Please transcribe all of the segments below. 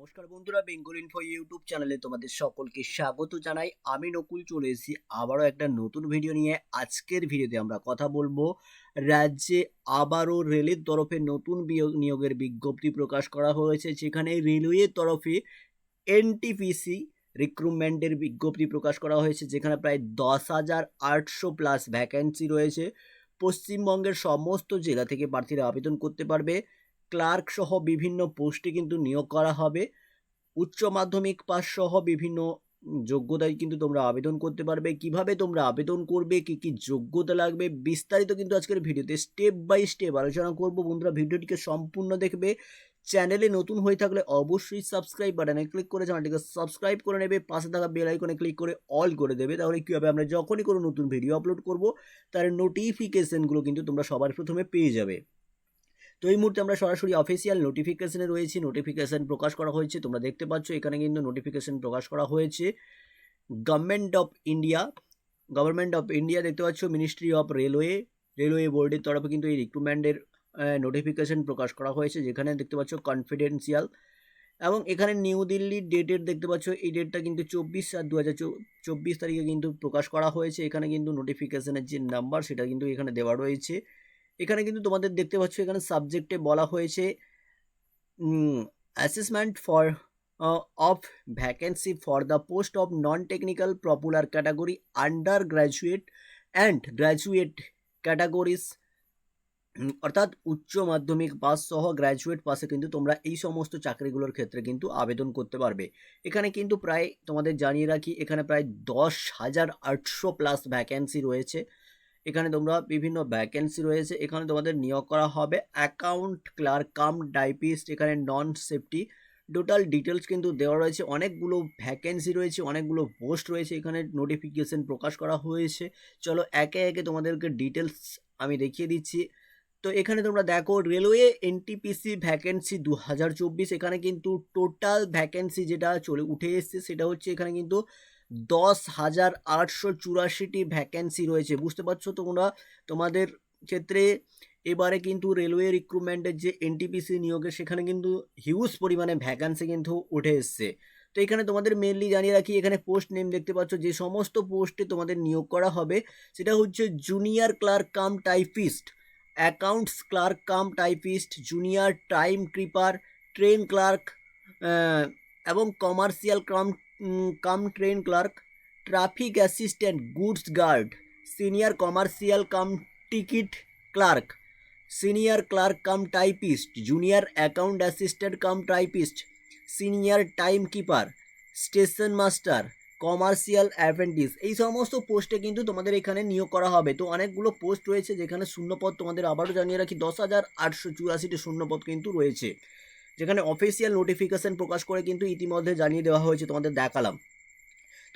নমস্কার বন্ধুরা, Bengal info YouTube চ্যানেলে তোমাদের সকলকে স্বাগত জানাই। আমি নকুল চলে এসেছি আবারও একটা নতুন ভিডিও নিয়ে। আজকের ভিডিওতে আমরা কথা বলবো রাজ্যে আবারও রেলের তরফে নতুন নিয়োগের বিজ্ঞপ্তি প্রকাশ করা হয়েছে, যেখানে রেলওয়ের তরফে এনটিপিসি রিক্রুটমেন্টের বিজ্ঞপ্তি প্রকাশ করা হয়েছে, যেখানে প্রায় 10,800 প্লাস ভ্যাকেন্সি রয়েছে। পশ্চিমবঙ্গের সমস্ত জেলা থেকে প্রার্থীরা আবেদন করতে পারবে। ক্লার্ক সহ বিভিন্ন পোস্টে কিন্তু নিয়োগ করা হবে। উচ্চ মাধ্যমিক পাস সহ বিভিন্ন যোগ্যতায় কিন্তু তোমরা আবেদন করতে পারবে। কিভাবে তোমরা আবেদন করবে, কি কি যোগ্যতা লাগবে, বিস্তারিত কিন্তু আজকের ভিডিওতে স্টেপ বাই স্টেপ আলোচনা করব। বন্ধুরা, ভিডিওটিকে সম্পূর্ণ দেখবে। চ্যানেলে নতুন হয়ে থাকলে অবশ্যই সাবস্ক্রাইব বাটনে ক্লিক করে চ্যানেলটিকে সাবস্ক্রাইব করে নেবে। পাশে থাকা বেল আইকনে ক্লিক করে অল করে দেবে। তাহলে কী হবে, আমরা যখনই কোনো নতুন ভিডিও আপলোড করব তার নোটিফিকেশনগুলো কিন্তু তোমরা সবার প্রথমে পেয়ে যাবে। তো এই মুহূর্তে আমরা সরাসরি অফিসিয়াল নোটিফিকেশনে রয়েছি। নোটিফিকেশন প্রকাশ করা হয়েছে, তোমরা দেখতে পাচ্ছ এখানে কিন্তু নোটিফিকেশন প্রকাশ করা হয়েছে। গভর্নমেন্ট অফ ইন্ডিয়া দেখতে পাচ্ছ, মিনিস্ট্রি অফ রেলওয়ে বোর্ডের তরফে কিন্তু এই রিক্রুটমেন্টের নোটিফিকেশন প্রকাশ করা হয়েছে, যেখানে দেখতে পাচ্ছ কনফিডেন্সিয়াল। এবং এখানে নিউ দিল্লির ডেটের দেখতে পাচ্ছ, এই ডেটটা কিন্তু 24/7/2024 তারিখে কিন্তু প্রকাশ করা হয়েছে। এখানে কিন্তু নোটিফিকেশনের যে নাম্বার সেটা কিন্তু এখানে দেওয়া রয়েছে। এখানে কিন্তু তোমাদের দেখতে পাচ্ছ, এখানে সাবজেক্টে বলা হয়েছে assessment for of vacancy for the post of non technical popular category under graduate and graduate categories, অর্থাৎ উচ্চ মাধ্যমিক পাস সহ গ্র্যাজুয়েট পাসে কিন্তু তোমরা এই সমস্ত চাকরিগুলোর ক্ষেত্রে কিন্তু আবেদন করতে পারবে। এখানে কিন্তু প্রায় তোমাদের জানিয়ে রাখি, এখানে প্রায় 10,800 প্লাস ভ্যাকেন্সি রয়েছে। এখানে তোমরা বিভিন্ন ভ্যাকেন্সি রয়েছে, এখানে তোমাদের নিয়োগ করা হবে অ্যাকাউন্ট ক্লার্ক কাম টাইপিস্ট, এখানে নন সেফটি। টোটাল ডিটেলস কিন্তু দেওয়া রয়েছে। অনেকগুলো ভ্যাকেন্সি রয়েছে, অনেকগুলো পোস্ট রয়েছে, এখানে নোটিফিকেশন প্রকাশ করা হয়েছে। চলো একে একে তোমাদেরকে ডিটেলস আমি দেখিয়ে দিচ্ছি। তো এখানে তোমরা দেখো, রেলওয়ে এনটিপিসি ভ্যাকেন্সি 2024, এখানে কিন্তু টোটাল ভ্যাকেন্সি যেটা উঠে এসছে সেটা হচ্ছে এখানে কিন্তু 10,884টি ভ্যাকেন্সি রয়েছে। বুঝতে পারছো তোমরা, তোমাদের ক্ষেত্রে এবারে কিন্তু রেলওয়ে রিক্রুটমেন্টের যে এনটিপিসি নিয়োগে সেখানে কিন্তু হিউজ পরিমাণে ভ্যাকেন্সি কিন্তু উঠে এসছে। তো এখানে তোমাদের মেনলি জানিয়ে রাখি, এখানে পোস্ট নেম দেখতে পাচ্ছ, যে সমস্ত পোস্টে তোমাদের নিয়োগ করা হবে সেটা হচ্ছে junior clerk cum typist, accounts clerk cum typist, junior time keeper, train clerk এবং commercial cum train clerk, traffic assistant, goods guard, senior commercial cum ticket clerk, senior clerk cum typist, junior account assistant cum typist, senior time keeper, station master, commercial apprentice. এই সমস্ত পোস্টে কিন্তু তোমাদের এখানে নিয়োগ করা হবে। তো অনেকগুলো পোস্ট রয়েছে, যেখানে শূন্যপদ তোমাদের আবারও জানিয়ে রাখি 10,884টি শূন্যপদ কিন্তু রয়েছে, যেখানে অফিসিয়াল নোটিফিকেশন প্রকাশ করে কিন্তু ইতিমধ্যে জানিয়ে দেওয়া হয়েছে, তোমাদের দেখালাম।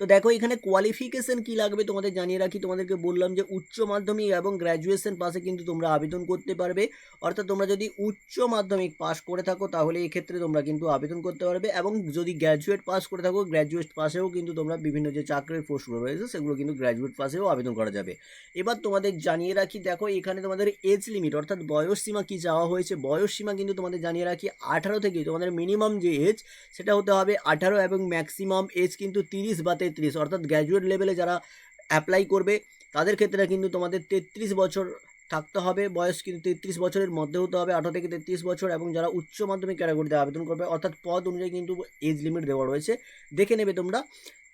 তো দেখো এখানে কোয়ালিফিকেশন কি লাগবে তোমাদের জানিয়ে রাখি। তোমাদেরকে বললাম যে উচ্চ মাধ্যমিক এবং গ্র্যাজুয়েশন পাশে কিন্তু তোমরা আবেদন করতে পারবে। অর্থাৎ তোমরা যদি উচ্চ মাধ্যমিক পাস করে থাকো তাহলে এই ক্ষেত্রে তোমরা কিন্তু আবেদন করতে পারবে, এবং যদি গ্র্যাজুয়েট পাস করে থাকো গ্র্যাজুয়েট পাশেও কিন্তু তোমরা বিভিন্ন যে চাকরির পোস্টগুলো রয়েছে সেগুলো কিন্তু গ্র্যাজুয়েট পাশেও আবেদন করা যাবে। এবার তোমাদের জানিয়ে রাখি, দেখো এখানে তোমাদের এজ লিমিট অর্থাৎ বয়স সীমা কি চাওয়া হয়েছে। বয়স সীমা কিন্তু তোমাদের জানিয়ে রাখি 18 থেকে, তোমাদের মিনিমাম যে এজ সেটা হতে হবে 18 এবং ম্যাক্সিমাম এজ কিন্তু 30 বা 33, অর্থাৎ গ্র্যাজুয়েট লেভেলে যারা অ্যাপ্লাই করবে তাদের ক্ষেত্রে কিন্তু তোমাদের 33 বছর থাকতে হবে। বয়স কিন্তু 33 বছরের মধ্যে হতে হবে, 18 থেকে 33 বছর। এবং যারা উচ্চ মাধ্যমিক ক্যাটাগরিতে আবেদন করবে, অর্থাৎ পদ অনুযায়ী কিন্তু এজ লিমিট দেওয়া রয়েছে, দেখে নেবে তোমরা।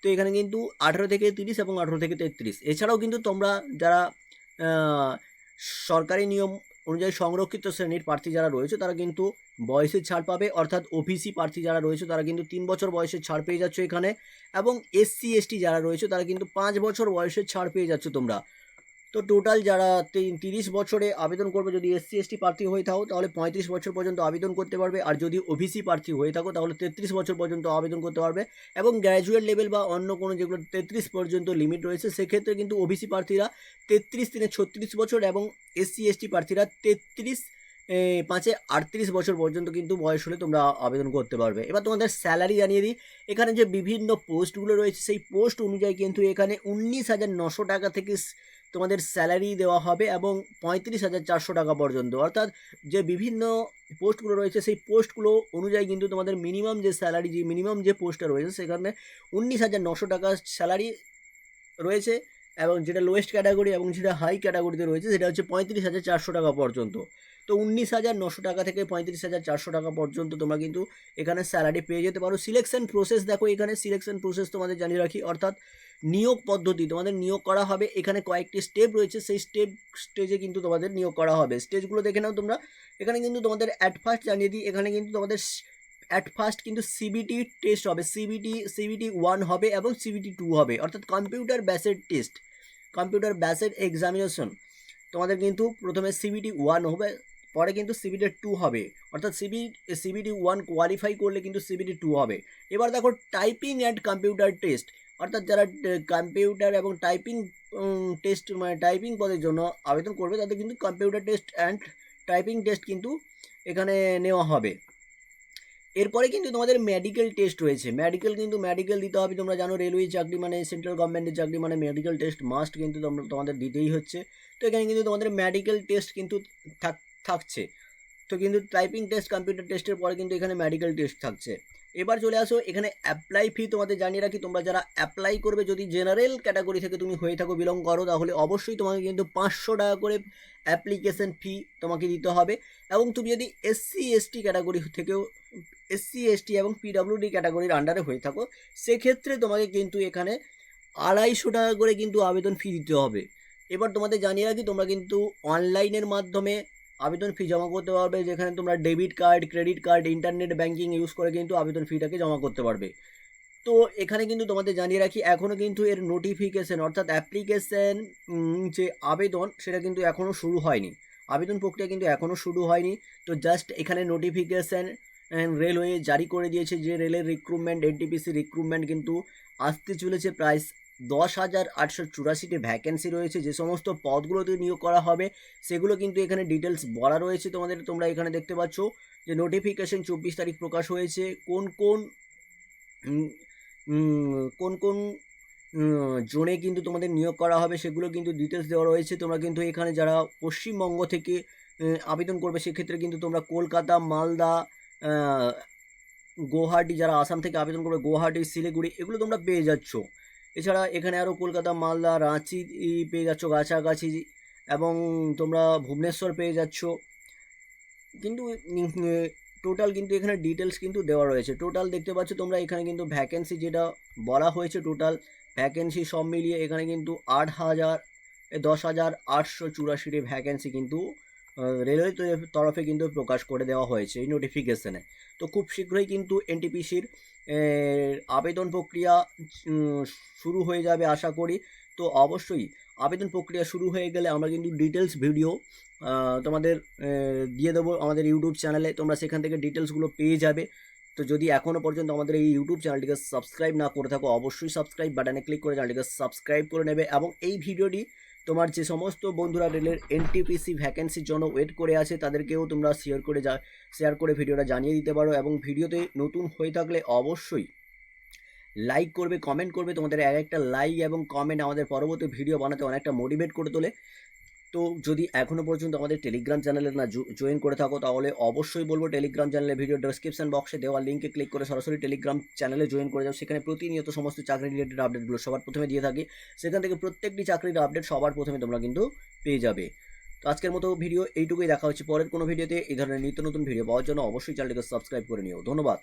তো এখানে কিন্তু 18 থেকে 30 এবং 18 থেকে 33। এছাড়াও কিন্তু তোমরা যারা সরকারি নিয়ম অনুযায়ী সংরক্ষিত শ্রেণীর প্রার্থী যারা রয়েছে তারা কিন্তু বয়সের ছাড় পাবে, অর্থাৎ ওবিসি প্রার্থী যারা রয়েছে তারা কিন্তু 3 বছর বয়সের ছাড় পেয়ে যাচ্ছে এখানে। এবং এসসি এসটি যারা রয়েছে তারা কিন্তু 5 বছর বয়সের ছাড় পেয়ে যাচ্ছে তোমরা। তো টোটাল যারা 30 বছরে আবেদন করবে, যদি এসসি এসটি প্রার্থী হয়ে থাকো তাহলে 35 বছর পর্যন্ত আবেদন করতে পারবে, আর যদি ওবিসি প্রার্থী হয়ে থাকো তাহলে 33 বছর পর্যন্ত আবেদন করতে পারবে। এবং গ্র্যাজুয়েট লেভেল বা অন্য কোনো যেগুলো 33 পর্যন্ত লিমিট রয়েছে সেক্ষেত্রে কিন্তু ওবিসি প্রার্থীরা 33 বছর এবং এসসি এসটি প্রার্থীরা 5-38 বছর পর্যন্ত কিন্তু বয়স হলে তোমরা আবেদন করতে পারবে। এবার তোমাদের স্যালারি জানিয়ে দিই। এখানে যে বিভিন্ন পোস্টগুলো রয়েছে সেই পোস্ট অনুযায়ী কিন্তু এখানে 19,900 টাকা থেকে তোমাদের স্যালারি দেওয়া হবে এবং 35,400 টাকা পর্যন্ত, অর্থাৎ যে বিভিন্ন পোস্টগুলো রয়েছে সেই পোস্টগুলো অনুযায়ী কিন্তু তোমাদের মিনিমাম যে স্যালারি, যে মিনিমাম যে পোস্টটা রয়েছে সেখানে 19,900 টাকা স্যালারি রয়েছে, এবং যেটা লোয়েস্ট ক্যাটাগরি এবং যেটা হাই ক্যাটাগরিতে রয়েছে সেটা হচ্ছে 35,400 টাকা পর্যন্ত। তো 19,900 টাকা থেকে 35,400 টাকা পর্যন্ত তোমরা কিন্তু এখানে স্যালারি পেয়ে যেতে পারো। সিলেকশন প্রসেস দেখো, এখানে সিলেকশন প্রসেস তোমাদের জানিয়ে রাখি, অর্থাৎ নিয়োগ পদ্ধতি, তোমাদের নিয়োগ করা হবে। এখানে কয়েকটি স্টেপ রয়েছে, সেই স্টেজে কিন্তু তোমাদের নিয়োগ করা হবে। স্টেজগুলো দেখে নাও তোমরা। এখানে কিন্তু তোমাদের অ্যাট ফার্স্ট জানিয়ে দিই, এখানে কিন্তু তোমাদের অ্যাট ফার্স্ট কিন্তু সিবিটি টেস্ট হবে, সিবিটি 1 হবে এবং সিবিটি 2 হবে, অর্থাৎ computer based test, computer based examination. তোমাদের কিন্তু প্রথমে সিবিটি 1 হবে, পরে কিন্তু সিবিটি 2 হবে, অর্থাৎ সিবিটি 1 কোয়ালিফাই করলে কিন্তু সিবিটি 2 হবে। এবার দেখো টাইপিং অ্যান্ড কম্পিউটার টেস্ট, অর্থাৎ যারা কম্পিউটার এবং টাইপিং টেস্ট, মানে টাইপিং পদের জন্য আবেদন করবে তাদের কিন্তু computer test and typing test কিন্তু এখানে নেওয়া হবে। এরপরে কিন্তু তোমাদের মেডিকেল টেস্ট রয়েছে, মেডিকেল দিতে হবে। তোমরা জানো রেলওয়ে চাকরি মানে, সেন্ট্রাল গভর্নমেন্টের চাকরি মানে মেডিকেল টেস্ট মাস্ট কিন্তু তোমাদের দিতেই হচ্ছে। তো এখানে কিন্তু তোমাদের মেডিকেল টেস্ট কিন্তু থাকছে। তো কিন্তু টাইপিং টেস্ট, কম্পিউটার টেস্টের পরে কিন্তু এখানে মেডিকেল টেস্ট থাকছে। এবার চলে আসো এখানে অ্যাপ্লাই ফি তোমাদের জানিয়ে রাখি, তোমরা যারা অ্যাপ্লাই করবে যদি জেনারেল ক্যাটাগরি থেকে তুমি হয়ে থাকো, বিলং করো, তাহলে অবশ্যই তোমাকে কিন্তু 500 টাকা করে অ্যাপ্লিকেশন ফি তোমাকে দিতে হবে। এবং তুমি যদি এসসি এসটি ক্যাটাগরি থেকেও, এসসি এসটি এবং পিডাব্লিউডি ক্যাটাগরির আন্ডারে হয়ে থাকো, সেক্ষেত্রে তোমাকে কিন্তু এখানে 250 টাকা করে কিন্তু আবেদন ফি দিতে হবে। এবার তোমাদের জানিয়ে রাখি, তোমরা কিন্তু অনলাইনের মাধ্যমে আবেদন ফি জমা করতে পারবে, যেখানে তোমরা debit card, credit card, internet banking use করে কিন্তু আবেদন ফিটাকে জমা করতে পারবে। তো এখানে কিন্তু তোমাদের জানিয়ে রাখি, এখনও কিন্তু এর নোটিফিকেশন, অর্থাৎ অ্যাপ্লিকেশন যে আবেদন, সেটা কিন্তু এখনও শুরু হয়নি, আবেদন প্রক্রিয়া কিন্তু এখনও শুরু হয়নি। তো জাস্ট এখানে নোটিফিকেশান রেলওয়ে জারি করে দিয়েছে যে রেলের রিক্রুটমেন্ট, এনটিপিসি রিক্রুটমেন্ট কিন্তু আসতে চলেছে। প্রায় 10,884টি ভ্যাকেন্সি রয়েছে, যে সমস্ত পদগুলোতে নিয়োগ করা হবে সেগুলো কিন্তু এখানে ডিটেলস বলা রয়েছে তোমাদের। তোমরা এখানে দেখতে পাচ্ছ যে নোটিফিকেশন 24 তারিখ প্রকাশ হয়েছে, কোন কোন জোনে কিন্তু তোমাদের নিয়োগ করা হবে সেগুলো কিন্তু ডিটেলস দেওয়া রয়েছে। তোমরা কিন্তু এখানে যারা পশ্চিমবঙ্গ থেকে আবেদন করবে সেক্ষেত্রে কিন্তু তোমরা কলকাতা, মালদা, গুয়াহাটি, যারা আসাম থেকে আবেদন করবে গুয়াহাটি, শিলিগুড়ি, এগুলো তোমরা পেয়ে যাচ্ছ। এছাড়া এখানে আরও কলকাতা, মালদা, রাঁচি পেয়ে যাচ্ছ কাছাকাছি, এবং তোমরা ভুবনেশ্বর পেয়ে যাচ্ছ। কিন্তু টোটাল কিন্তু এখানে ডিটেলস কিন্তু দেওয়া রয়েছে। টোটাল দেখতে পাচ্ছ তোমরা এখানে কিন্তু ভ্যাকেন্সি যেটা বলা হয়েছে, টোটাল ভ্যাকেন্সি সব মিলিয়ে এখানে কিন্তু 10,884টি ভ্যাকেন্সি কিন্তু রেলওয়ে তরফে কিন্তু প্রকাশ করে দেওয়া হয়েছে এই নোটিফিকেশানে। তো খুব শীঘ্রই কিন্তু এনটিপিসির আবেদন প্রক্রিয়া শুরু হয়ে যাবে আশা করি। তো অবশ্যই আবেদন প্রক্রিয়া শুরু হয়ে গেলে আমরা কিন্তু ডিটেলস ভিডিও তোমাদের দিয়ে দেবো আমাদের ইউটিউব চ্যানেলে, তোমরা সেখান থেকে ডিটেলসগুলো পেয়ে যাবে। তো যদি এখনও পর্যন্ত আমাদের এই ইউটিউব চ্যানেলটিকে সাবস্ক্রাইব না করে থাকো, অবশ্যই সাবস্ক্রাইব বাটনে ক্লিক করে চ্যানেলটিকে সাবস্ক্রাইব করে নেবে। এবং এই ভিডিওটি তোমার যে সমস্ত বন্ধুরা রেলের এনটিপিসি ভ্যাকেন্সির জন্য ওয়েট করে আছে তাদেরকেও তোমরা শেয়ার করে ভিডিওটা জানিয়ে দিতে পারো। এবং ভিডিওতে নতুন হয়ে থাকলে অবশ্যই লাইক করবে, কমেন্ট করবে। তোমাদের একটা লাইক এবং কমেন্ট আমাদের পরবর্তী ভিডিও বানাতে অনেকটা মোটিভেট করে তোলে। তো যদি এখনও পর্যন্ত আমাদের টেলিগ্রাম চ্যানেলে না জয়েন করে থাকো, তাহলে অবশ্যই বলবো টেলিগ্রাম চ্যানেলে ভিডিও ডেসক্রিপশন বক্সে দেওয়া লিঙ্কে ক্লিক করে সরাসরি টেলিগ্রাম চ্যানেলে জয়েন করে যাও। সেখানে প্রতিনিয়ত সমস্ত চাকরি রিলেটেড আপডেটগুলো সবার প্রথমে দিয়ে থাকি, সেখান থেকে প্রত্যেকটি চাকরির আপডেট সবার প্রথমে তোমরা কিন্তু পেয়ে যাবে। তো আজকের মতো ভিডিও এইটুকুই, দেখা হচ্ছে পরের কোনো ভিডিওতে। এই ধরনের নিত্য নতুন ভিডিও পাওয়ার জন্য অবশ্যই চ্যানেলটিকে সাবস্ক্রাইব করে নিও। ধন্যবাদ।